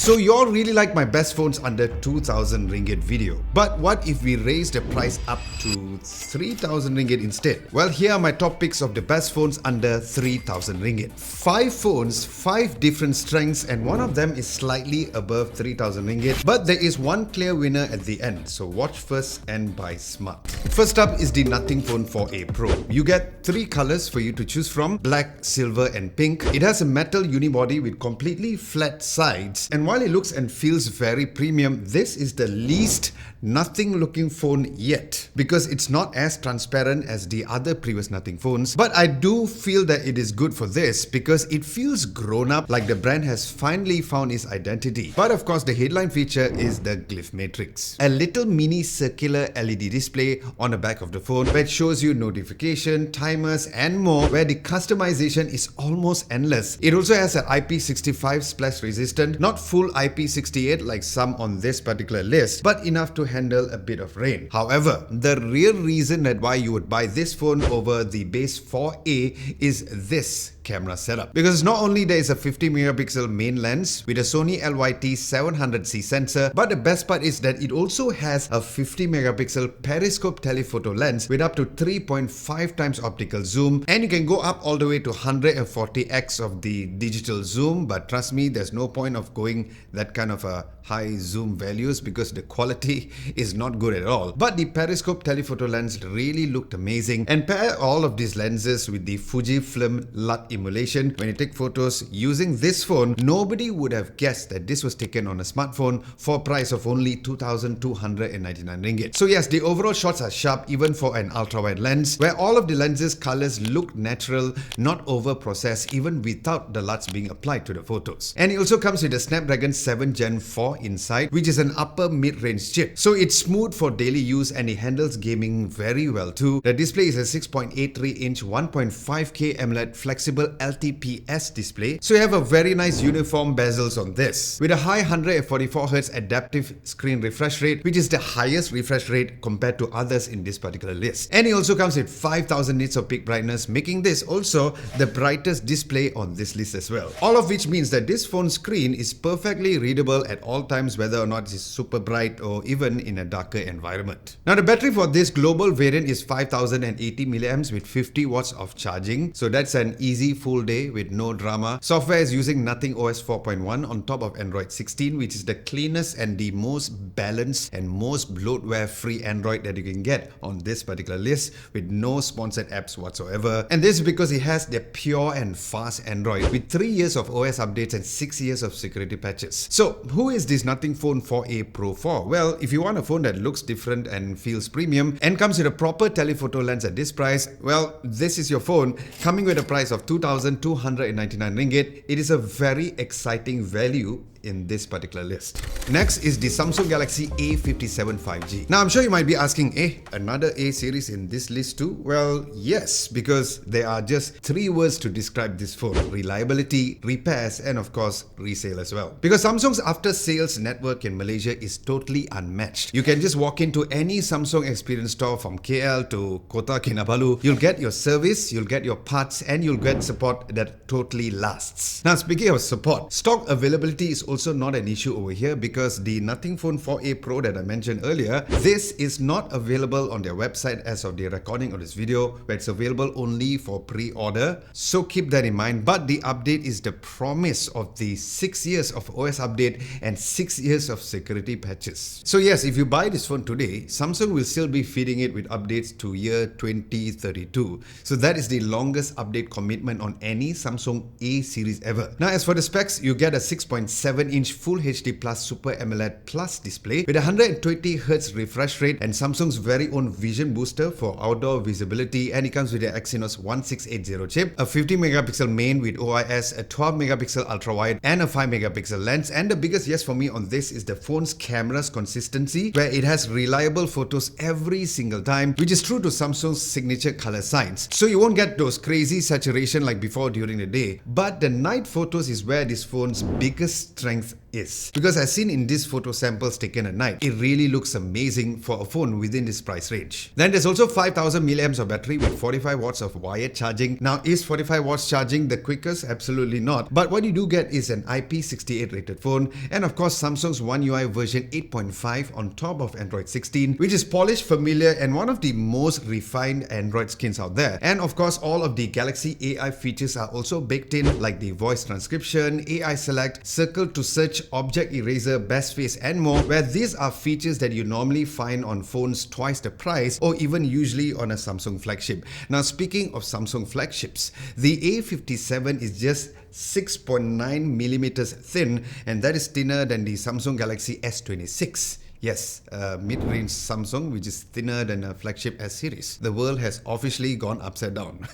So you all really like my best phones under 2000 ringgit video. But what if we raise the price up to 3000 ringgit instead? Well, here are my top picks of the best phones under 3000 ringgit. 5 phones, 5 different strengths, and one of them is slightly above 3000 ringgit. But there is one clear winner at the end, so watch first and buy smart. First up is the Nothing Phone 4a Pro. You get 3 colors for you to choose from: black, silver and pink. It has a metal unibody with completely flat sides, and while it looks and feels very premium, this is the least Nothing looking phone yet, because it's not as transparent as the other previous Nothing phones. But I do feel that it is good for this because it feels grown up, like the brand has finally found its identity. But of course, the headline feature is the Glyph Matrix, a little mini circular LED display on the back of the phone where it shows you notification, timers and more, where the customization is almost endless. It also has an IP65 splash resistant, not full IP68 like some on this particular list, but enough to handle a bit of rain. However, the real reason that why you would buy this phone over the base 4a is this camera setup, because not only there is a 50 megapixel main lens with a Sony LYT 700C sensor, but the best part is that it also has a 50 megapixel periscope telephoto lens with up to 3.5 times optical zoom, and you can go up all the way to 140x of the digital zoom. But trust me, there's no point of going that kind of a high zoom values because the quality is not good at all. But the periscope telephoto lens really looked amazing, and pair all of these lenses with the Fujifilm LUT emulation. When you take photos using this phone, nobody would have guessed that this was taken on a smartphone for a price of only 2,299 ringgit. So yes, the overall shots are sharp even for an ultra-wide lens, where all of the lenses colors look natural, not over-processed even without the LUTs being applied to the photos. And it also comes with a Snapdragon 7 Gen 4 inside, which is an upper mid-range chip. So it's smooth for daily use and it handles gaming very well too. The display is a 6.83-inch 1.5K AMOLED flexible LTPS display, so you have a very nice uniform bezels on this, with a high 144Hz adaptive screen refresh rate, which is the highest refresh rate compared to others in this particular list. And it also comes with 5000 nits of peak brightness, making this also the brightest display on this list as well. All of which means that this phone screen is perfectly readable at all times, whether or not it's super bright or even in a darker environment. Now the battery for this global variant is 5080 milliamps with 50 watts of charging, so that's an easy full day with no drama. Software is using Nothing OS 4.1 on top of Android 16, which is the cleanest and the most balanced and most bloatware free Android that you can get on this particular list, with no sponsored apps whatsoever. And this is because it has the pure and fast Android with 3 years of OS updates and 6 years of security patches. So who is this Nothing Phone 4a Pro for? Well, if you want a phone that looks different and feels premium and comes with a proper telephoto lens at this price, well, this is your phone, coming with a price of 2,299 ringgit. It is a very exciting value in this particular list. Next is the Samsung Galaxy A57 5G. Now I'm sure you might be asking, another A series in this list too? Well, yes, because there are just 3 words to describe this phone: reliability, repairs, and of course resale as well. Because Samsung's after sales network in Malaysia is totally unmatched. You can just walk into any Samsung experience store from KL to Kota Kinabalu, you'll get your service, you'll get your parts, and you'll get support that totally lasts. Now speaking of support, stock availability is also not an issue over here, because the Nothing Phone 4a Pro that I mentioned earlier, this is not available on their website as of the recording of this video, where it's available only for pre-order. So keep that in mind. But the update is the promise of the 6 years of OS update and 6 years of security patches. So yes, if you buy this phone today, Samsung will still be feeding it with updates to year 2032. So that is the longest update commitment on any Samsung A series ever. Now as for the specs, you get a 6.7-inch Full HD Plus Super AMOLED Plus display with a 120Hz refresh rate and Samsung's very own Vision Booster for outdoor visibility, and it comes with the Exynos 1680 chip, a 50 megapixel main with OIS, a 12 megapixel ultra wide and a 5 megapixel lens. And the biggest yes for me on this is the phone's camera's consistency, where it has reliable photos every single time, which is true to Samsung's signature color science. So you won't get those crazy saturation like before during the day, but the night photos is where this phone's biggest strength is. Because as seen in these photo samples taken at night, it really looks amazing for a phone within this price range. Then there's also 5000 milliamps of battery with 45 watts of wired charging. Now, is 45 watts charging the quickest? Absolutely not. But what you do get is an IP68 rated phone, and of course Samsung's One UI version 8.5 on top of Android 16, which is polished, familiar, and one of the most refined Android skins out there. And of course, all of the Galaxy AI features are also baked in, like the voice transcription, AI select, circle to search, object eraser, best face, and more, where these are features that you normally find on phones twice the price or even usually on a Samsung flagship. Now, speaking of Samsung flagships, the A57 is just 6.9 millimeters thin, and that is thinner than the Samsung Galaxy S26. Yes, mid-range Samsung, which is thinner than a flagship S series. The world has officially gone upside down.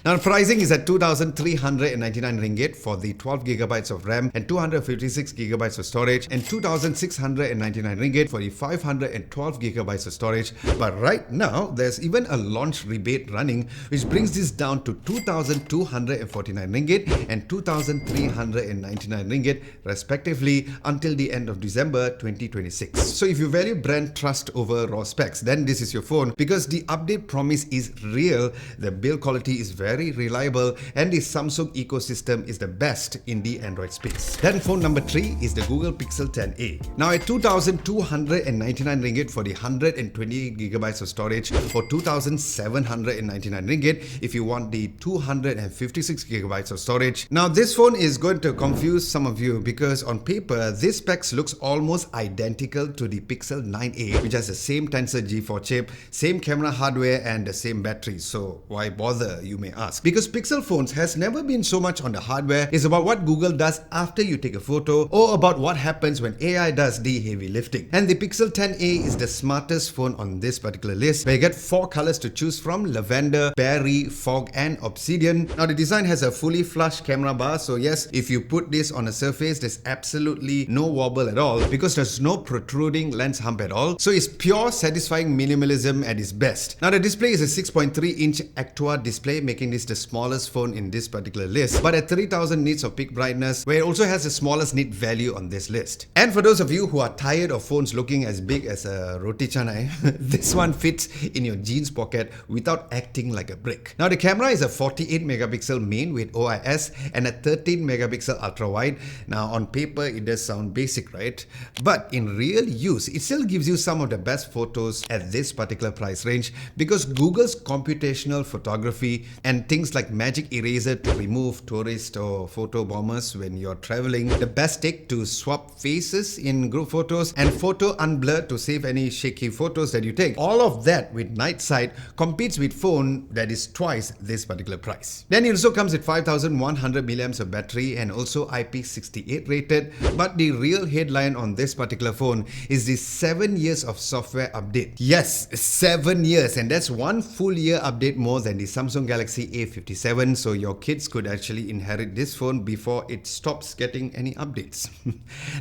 Now, pricing is at 2,399 ringgit for the 12 gigabytes of RAM and 256 gigabytes of storage, and 2,699 ringgit for the 512 gigabytes of storage. But right now, there's even a launch rebate running, which brings this down to 2,249 ringgit and 2,399 ringgit respectively until the end of December 2026. So if you value brand trust over raw specs, then this is your phone, because the update promise is real, the build quality is very reliable, and the Samsung ecosystem is the best in the Android space. Then phone number 3 is the Google Pixel 10a. Now at 2,299 ringgit for the 128 gigabytes of storage, or 2,799 ringgit if you want the 256 gigabytes of storage. Now this phone is going to confuse some of you, because on paper this specs looks almost identical to the Pixel 9a, which has the same Tensor G4 chip, same camera hardware, and the same battery. So why bother, you may ask? Because Pixel phones has never been so much on the hardware. It's about what Google does after you take a photo, or about what happens when AI does the heavy lifting. And the Pixel 10a is the smartest phone on this particular list, where you get 4 colors to choose from: lavender, berry, fog, and obsidian. Now the design has a fully flush camera bar, so yes, if you put this on a surface, there's absolutely no wobble at all, because there's no protruding lens hump at all. So it's pure satisfying minimalism at its best. Now the display is a 6.3-inch Actua display, making this the smallest phone in this particular list, but at 3000 nits of peak brightness, where it also has the smallest nit value on this list. And for those of you who are tired of phones looking as big as a roti canai, this one fits in your jeans pocket without acting like a brick. Now the camera is a 48 megapixel main with OIS and a 13 megapixel ultra wide. Now on paper it does sound basic, right? But in real use, it still gives you some of the best photos at this particular price range, because Google's computational photography and things like magic eraser to remove tourist or photo bombers when you're traveling, the best take to swap faces in group photos, and photo unblur to save any shaky photos that you take, all of that with night sight competes with phone that is twice this particular price. Then it also comes with 5100 milliamps of battery and also IP68 rated. But the real headline on this particular phone is the 7 years of software update. Yes, 7 years, and that's 1 full year update more than the Samsung Galaxy A57, so your kids could actually inherit this phone before it stops getting any updates.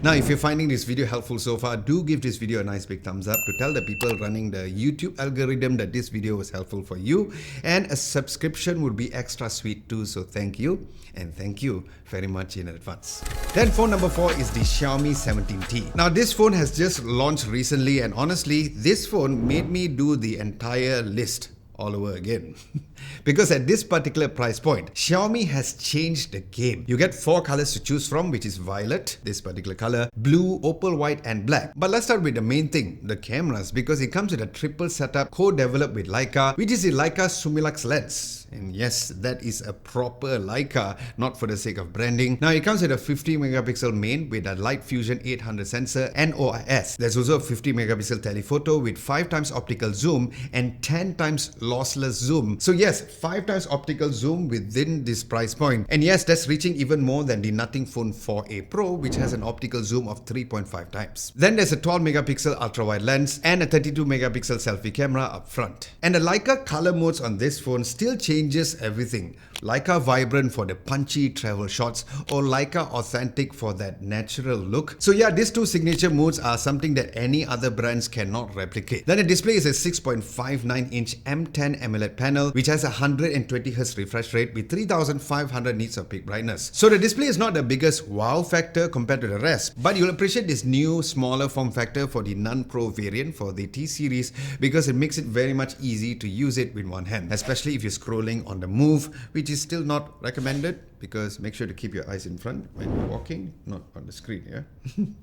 Now, if you're finding this video helpful so far, do give this video a nice big thumbs up to tell the people running the YouTube algorithm that this video was helpful for you, and a subscription would be extra sweet too, so thank you, and thank you very much in advance. Then phone number 4 is the Xiaomi 17T. Now this phone has just launched recently, and honestly, this phone made me do the entire list all over again. Because at this particular price point, Xiaomi has changed the game. You get 4 colors to choose from, which is violet, this particular color, blue, opal white, and black. But let's start with the main thing, the cameras, because it comes with a triple setup co-developed with Leica, which is the Leica Summilux lens. And yes, that is a proper Leica, not for the sake of branding. Now it comes with a 50 megapixel main with a Light Fusion 800 sensor and OIS. There's also a 50 megapixel telephoto with 5 times optical zoom and 10 times lossless zoom. So yes, 5 times optical zoom within this price point. And yes, that's reaching even more than the Nothing Phone 4a Pro, which has an optical zoom of 3.5 times. Then there's a 12 megapixel ultra wide lens and a 32 megapixel selfie camera up front. And the Leica color modes on this phone still changes everything. Leica Vibrant for the punchy travel shots, or Leica Authentic for that natural look. So yeah, these two signature modes are something that any other brands cannot replicate. Then the display is a 6.59-inch M10 AMOLED panel, which has a 120Hz refresh rate with 3500 nits of peak brightness. So the display is not the biggest wow factor compared to the rest, but you'll appreciate this new smaller form factor for the non-Pro variant for the T series because it makes it very much easy to use it with one hand, especially if you're scrolling on the move, which is still not recommended because make sure to keep your eyes in front when you're walking, not on the screen, yeah?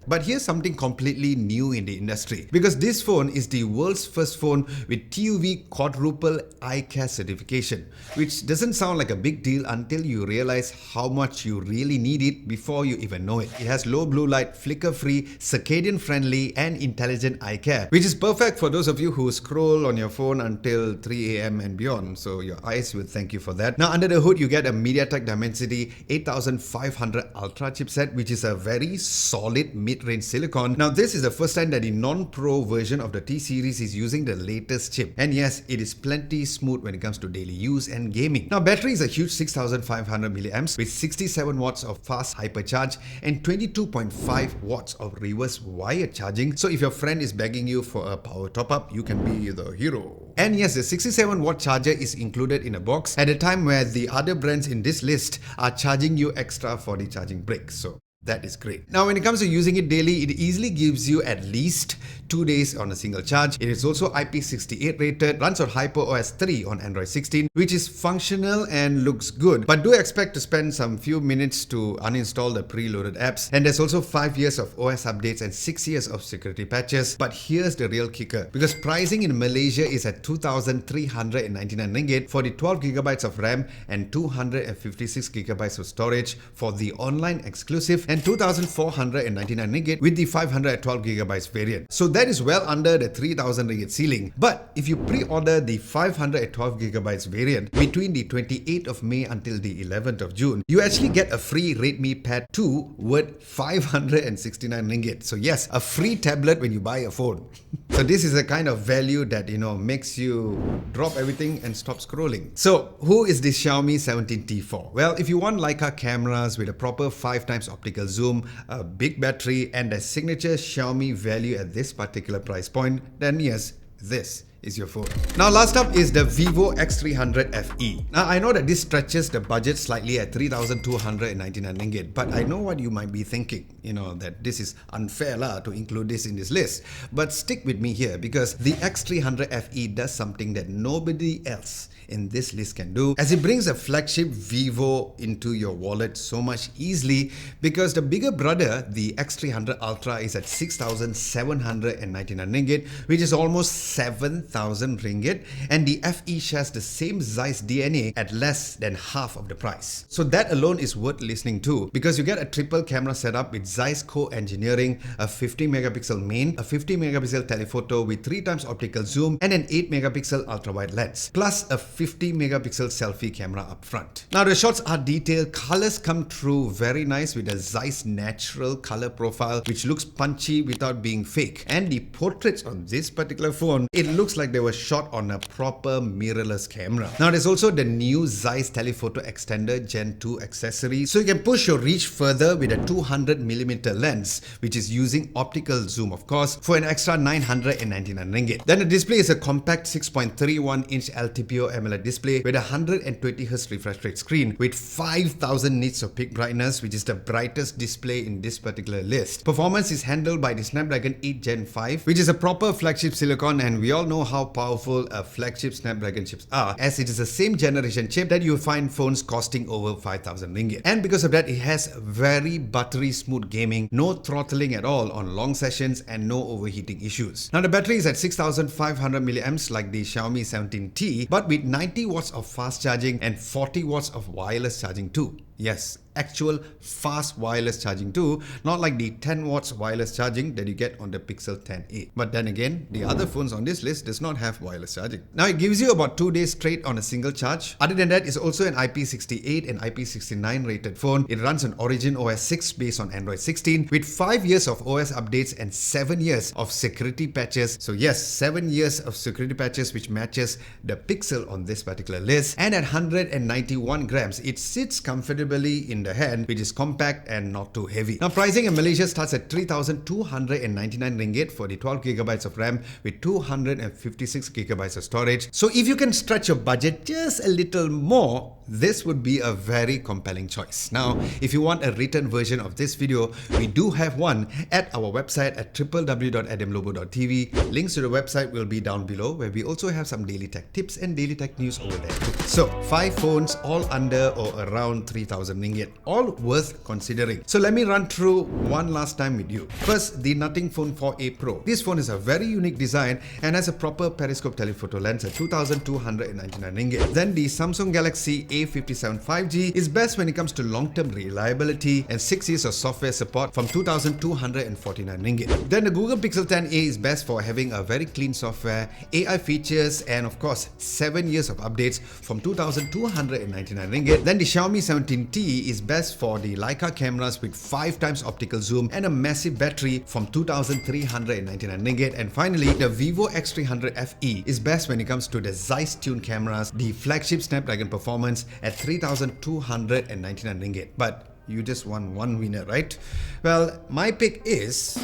But here's something completely new in the industry, because this phone is the world's first phone with TÜV quadruple eye-care certification, which doesn't sound like a big deal until you realize how much you really need it before you even know it. It has low blue light, flicker-free, circadian-friendly and intelligent eye care, which is perfect for those of you who scroll on your phone until 3 a.m. and beyond, so your eyes will thank you for that. Now under the hood you get a MediaTek Dimensity 8500 Ultra chipset, which is a very solid mid-range silicon. Now this is the first time that the non-Pro version of the T series is using the latest chip, and yes, it is plenty smooth when it comes to daily use and gaming. Now battery is a huge 6500 milliamps with 67 watts of fast hypercharge and 22.5 watts of reverse wired charging, so if your friend is begging you for a power top-up, you can be the hero. And yes, the 67 watt charger is included in a box at a time where the other brands in this list are charging you extra for the charging brick. So that is great. Now when it comes to using it daily, it easily gives you at least 2 days on a single charge. It is also IP68 rated, runs on HyperOS 3 on Android 16, which is functional and looks good. But do expect to spend some few minutes to uninstall the preloaded apps. And there's also 5 years of OS updates and 6 years of security patches. But here's the real kicker, because pricing in Malaysia is at 2,399 ringgit for the 12GB of RAM and 256GB of storage for the online exclusive, and 2,499 ringgit with the 512GB variant. So that is well under the 3,000 ringgit ceiling. But if you pre-order the 512GB variant between the 28th of May until the 11th of June, you actually get a free Redmi Pad 2 worth 569 ringgit. So yes, a free tablet when you buy a phone. So this is a kind of value that, you know, makes you drop everything and stop scrolling. So who is this Xiaomi 17T for? Well, if you want Leica cameras with a proper 5x optical zoom, a big battery and a signature Xiaomi value at this particular price point, then yes, this is your phone. Now last up is the Vivo X300 FE. Now I know that this stretches the budget slightly at 3,299 ringgit, but I know what you might be thinking, you know, that this is unfair to include this in this list. But stick with me here, because the X300 FE does something that nobody else in this list can do, as it brings a flagship Vivo into your wallet so much easily, because the bigger brother, the X300 Ultra, is at 6,799 ringgit, which is almost 7,000 ringgit, and the FE shares the same Zeiss DNA at less than half of the price. So that alone is worth listening to, because you get a triple camera setup with Zeiss co-engineering, a 50 megapixel main, a 50 megapixel telephoto with 3x optical zoom, and an 8 megapixel ultra-wide lens, plus a 50 megapixel selfie camera up front. Now the shots are detailed, colors come through very nice with a Zeiss natural color profile which looks punchy without being fake, and the portraits on this particular phone, it looks like they were shot on a proper mirrorless camera. Now there's also the new Zeiss telephoto extender Gen 2 accessory, so you can push your reach further with a 200mm lens, which is using optical zoom of course, for an extra 999 ringgit. Then the display is a compact 6.31-inch LTPO AMOLED display with a 120Hz refresh rate screen with 5,000 nits of peak brightness, which is the brightest display in this particular list. Performance is handled by the Snapdragon 8 Gen 5, which is a proper flagship silicon, and we all know how powerful a flagship Snapdragon chips are, as it is the same generation chip that you find phones costing over 5,000 ringgit. And because of that, it has very buttery smooth gaming, no throttling at all on long sessions, and no overheating issues. Now the battery is at 6,500 milliamps like the Xiaomi 17T, but with 90 watts of fast charging and 40 watts of wireless charging too. Yes, actual fast wireless charging too, not like the 10 watts wireless charging that you get on the Pixel 10a. But then again, the other phones on this list does not have wireless charging. Now it gives you about 2 days straight on a single charge. Other than that, it's also an IP68 and IP69 rated phone. It runs on Origin OS 6 based on Android 16 with 5 years of OS updates and 7 years of security patches. So yes, 7 years of security patches, which matches the Pixel on this particular list. And at 191 grams, it sits comfortably in the hand, which is compact and not too heavy. Now pricing in Malaysia starts at 3,299 ringgit for the 12 gigabytes of RAM with 256 gigabytes of storage. So if you can stretch your budget just a little more, this would be a very compelling choice. Now, if you want a written version of this video, we do have one at our website at www.adamlobo.tv. Links to the website will be down below, where we also have some daily tech tips and daily tech news over there too. So 5 phones all under or around 3,000 ringgit, all worth considering. So let me run through one last time with you. First, the Nothing Phone 4a Pro. This phone is a very unique design and has a proper periscope telephoto lens at 2,299 ringgit. Then the Samsung Galaxy A57 5G is best when it comes to long-term reliability and 6 years of software support from 2,249 ringgit. Then the Google Pixel 10a is best for having a very clean software, AI features, and of course 7 years of updates from 2,299 ringgit. Then the Xiaomi 17T is best for the Leica cameras with 5 times optical zoom and a massive battery from 2,399 ringgit. And finally, the Vivo X300 FE is best when it comes to the Zeiss Tune cameras, the flagship Snapdragon performance at 3,299 ringgit. But you just want one winner, right? Well, my pick is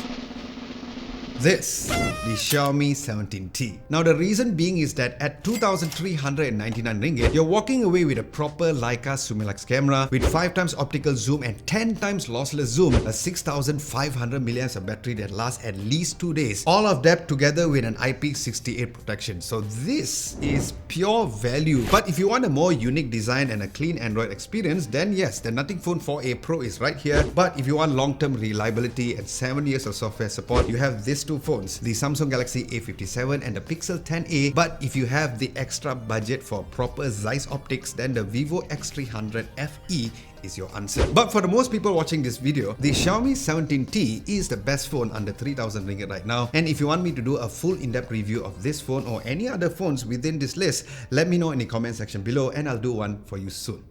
this, the Xiaomi 17T. Now the reason being is that at 2,399 ringgit, you're walking away with a proper Leica Summilux camera with 5 times optical zoom and 10 times lossless zoom, a 6,500 mAh of battery that lasts at least 2 days. All of that together with an IP68 protection. So this is pure value. But if you want a more unique design and a clean Android experience, then yes, the Nothing Phone 4a Pro is right here. But if you want long-term reliability and 7 years of software support, you have this 2 phones, the Samsung Galaxy A57 and the Pixel 10a. But if you have the extra budget for proper Zeiss optics, then the Vivo X300 FE is your answer. But for the most people watching this video, the Xiaomi 17T is the best phone under 3,000 ringgit right now. And if you want me to do a full in-depth review of this phone or any other phones within this list, let me know in the comment section below and I'll do one for you soon.